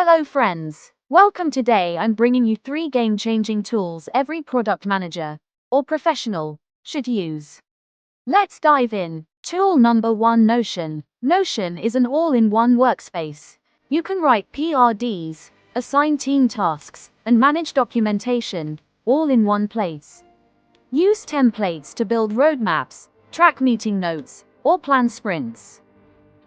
Hello friends, welcome. Today I'm bringing you 3 game-changing tools every product manager or professional should use. Let's dive in. Tool number 1, Notion. Notion is an all-in-one workspace. You can write PRDs, assign team tasks, and manage documentation, all in one place. Use templates to build roadmaps, track meeting notes, or plan sprints.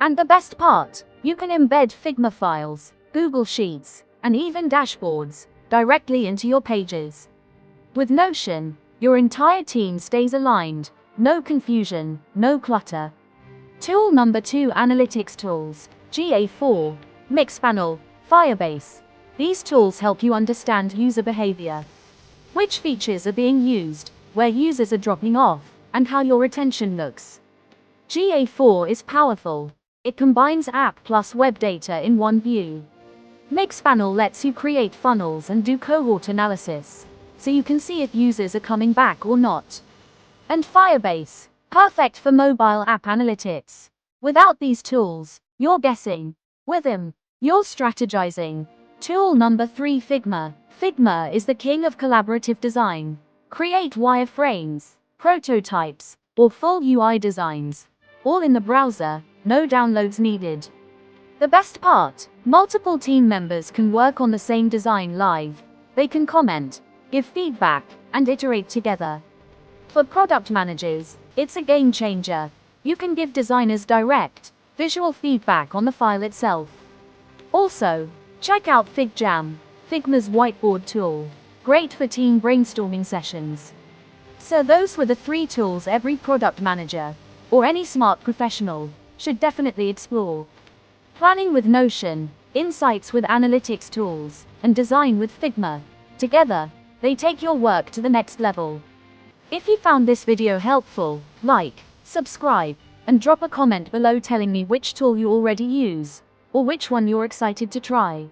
And the best part, you can embed Figma files, Google Sheets, and even dashboards directly into your pages. With Notion, your entire team stays aligned, no confusion, no clutter. Tool number 2, Analytics tools. GA4, Mixpanel, Firebase. These tools help you understand user behavior, which features are being used, where users are dropping off, and how your retention looks. GA4 is powerful. It combines app plus web data in one view. Mixpanel lets you create funnels and do cohort analysis, so you can see if users are coming back or not. And Firebase, perfect for mobile app analytics. Without these tools, you're guessing. With them, you're strategizing. Tool number 3, Figma. Figma is the king of collaborative design. Create wireframes, prototypes, or full UI designs, all in the browser, no downloads needed. The best part, multiple team members can work on the same design live. They can comment, give feedback, and iterate together. For product managers, it's a game changer. You can give designers direct, visual feedback on the file itself. Also, check out FigJam, Figma's whiteboard tool. Great for team brainstorming sessions. So those were the 3 tools every product manager, or any smart professional, should definitely explore. Planning with Notion, insights with analytics tools, and design with Figma. Together, they take your work to the next level. If you found this video helpful, like, subscribe, and drop a comment below telling me which tool you already use, or which one you're excited to try.